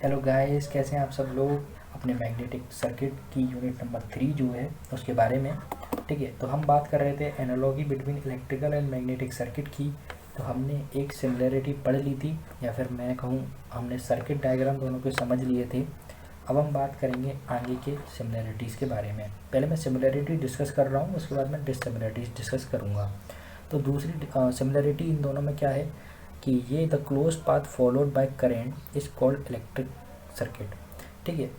Hello guys, कैसे हैं आप सब लोग। अपने मैग्नेटिक सर्किट की यूनिट नंबर 3 जो है उसके बारे में, ठीक है। तो हम बात कर रहे थे analogy between electrical and magnetic circuit की। तो हमने एक सिमिलरिटी पढ़ ली थी, या फिर मैं कहूँ हमने सर्किट डायग्राम दोनों के समझ लिए थे। अब हम बात करेंगे आगे के सिमिलरिटीज़ के बारे में। पहले मैं सिमिलरिटी डिस्कस कर रहा हूँ, उसके बाद मैं डिससिमिलरिटीज़ डिस्कस करूँगा। तो दूसरी सिमिलरिटी इन दोनों में क्या है कि ये the close path followed by current is called electric circuit, ठीक है।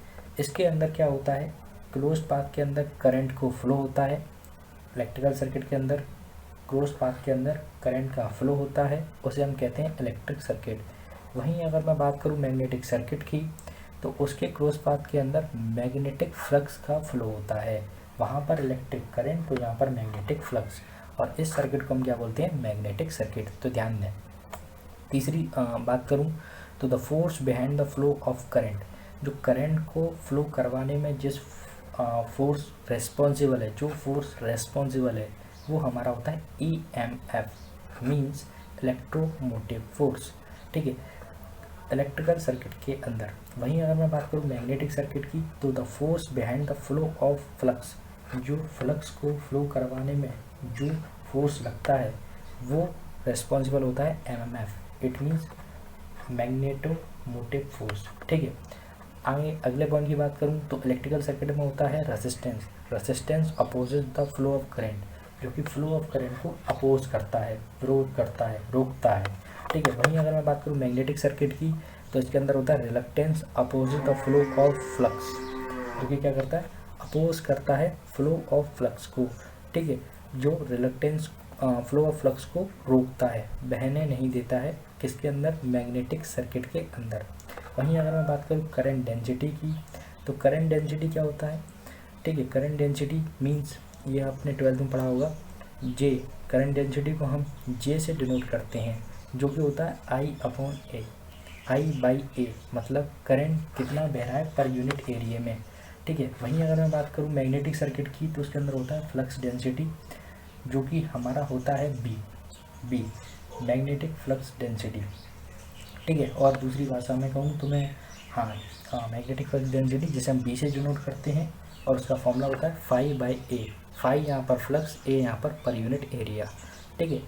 इसके अंदर क्या होता है, क्लोज पाथ के अंदर करंट को फ्लो होता है। इलेक्ट्रिकल सर्किट के अंदर क्लोज पाथ के अंदर करंट का फ्लो होता है, उसे हम कहते हैं इलेक्ट्रिक सर्किट। वहीं अगर मैं बात करूं मैग्नेटिक सर्किट की, तो उसके क्लोज पाथ के अंदर मैग्नेटिक फ्लक्स का फ्लो होता है। वहाँ पर इलेक्ट्रिक करंट तो यहाँ पर मैग्नेटिक फ्लक्स, और इस सर्किट को हम क्या बोलते हैं, मैग्नेटिक सर्किट। तो ध्यान दें। तीसरी बात करूं तो the force behind the flow of current, जो करंट को फ्लो करवाने में जिस फोर्स रेस्पॉन्सिबल है, जो फोर्स रेस्पॉन्सिबल है वो हमारा होता है EMF, मीन्स इलेक्ट्रोमोटिव फोर्स, ठीक है, इलेक्ट्रिकल सर्किट के अंदर। वहीं अगर मैं बात करूं मैग्नेटिक सर्किट की, तो the force behind the flow of flux, जो फ्लक्स को फ्लो करवाने में जो फोर्स लगता है वो रेस्पॉन्सिबल होता है MMF, it means magnetomotive force, ठीक है। आगे अगले पॉइंट की बात करूं तो इलेक्ट्रिकल सर्किट में होता है resistance. Resistance opposes the flow of current, जो कि फ्लो ऑफ करंट को अपोज करता है, विरोध करता है, रोकता है, ठीक है। वहीं अगर मैं बात करूं मैग्नेटिक सर्किट की, तो इसके अंदर होता है reluctance opposite the flow of flux, जो कि क्या करता है, अपोज करता है फ्लो ऑफ फ्लक्स को, ठीक है। जो रिलक्टेंस फ्लो ऑफ फ्लक्स को रोकता है, बहने नहीं देता है, किसके अंदर, मैग्नेटिक सर्किट के अंदर। वहीं अगर मैं बात करूँ करंट डेंसिटी की, तो करंट डेंसिटी क्या होता है, ठीक है। करंट डेंसिटी मींस, ये आपने 12th में पढ़ा होगा, जे। करंट डेंसिटी को हम जे से डिनोट करते हैं, जो कि होता है I/A, I/A, मतलब करंट कितना बह रहा है पर यूनिट एरिया में, ठीक है। वहीं अगर मैं बात करूँ मैग्नेटिक सर्किट की, तो उसके अंदर होता है फ्लक्स डेंसिटी, जो कि हमारा होता है बी, मैग्नेटिक फ्लक्स डेंसिटी, ठीक है। और दूसरी भाषा में कहूँ तो मैं, मैग्नेटिक फ्लक्स डेंसिटी जिसे हम बी से डिनोट करते हैं, और उसका फॉर्मूला होता है φ/A। फाई यहाँ पर फ्लक्स, ए यहाँ पर यूनिट एरिया, ठीक है।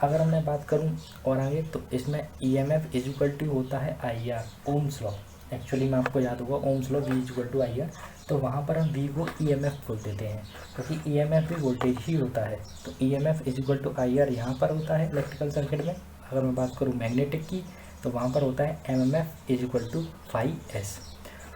अगर मैं बात करूँ और आगे, तो इसमें EMF इज इक्वल टू होता है IR, ओम्स लॉ। एक्चुअली में आपको याद होगा Ohm's law, V is equal to IR। तो वहाँ पर हम V को EMF बोल देते हैं, क्योंकि EMF भी वोल्टेज ही होता है। तो EMF is equal to IR यहाँ पर होता है इलेक्ट्रिकल सर्किट में। अगर मैं बात करूँ मैग्नेटिक की, तो वहाँ पर होता है MMF is equal to φS,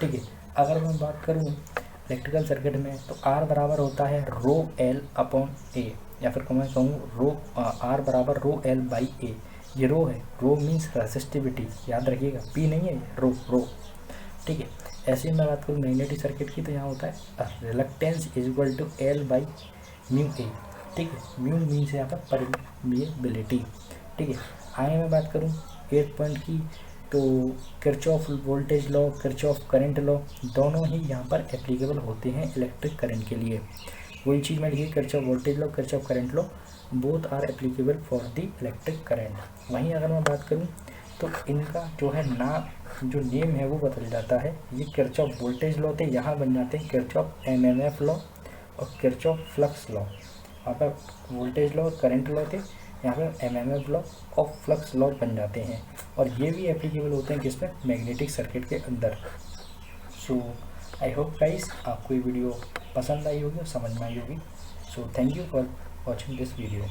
ठीक है। अगर मैं बात करूँ इलेक्ट्रिकल सर्किट में, तो R बराबर होता है ρL/A, या फिर मैं कहूँ R बराबर ρL/A। ये रो है, रो मीन्स रेसिस्टिविटी, याद रखिएगा, P नहीं है, रो, ठीक है। ऐसे ही मैं बात करूँ मैग्नेटिक सर्किट की, तो यहाँ होता है reluctance is equal to L/μA, ठीक है। म्यू मीन्स यहाँ पर परमिएबिलिटी, ठीक है। आगे मैं बात करूँ 8 पॉइंट की, तो Kirchhoff voltage law, Kirchhoff current law, दोनों ही यहाँ पर एप्लीकेबल होते हैं इलेक्ट्रिक करंट के लिए। वही चीज़ मैं लिखी, Kirchhoff voltage law, Kirchhoff current law, both are applicable for the electric current. वहीं अगर मैं बात करूँ तो इनका जो है जो नेम है वो बदल जाता है। ये किरचॉफ वोल्टेज लॉ थे, यहाँ बन जाते हैं किरचॉफ MMF लॉ और किरचॉफ फ्लक्स लॉ। वहाँ पर वोल्टेज लॉ, करंट लॉ थे, यहाँ पर MMF लॉ और फ्लक्स लॉ बन जाते हैं, और ये भी एप्लीकेबल होते हैं किसमें, मैग्नेटिक सर्किट के अंदर। सो आई होप गाइस आपको ये वीडियो पसंद आई होगी और समझ में आई होगी। So thank you for watching this video.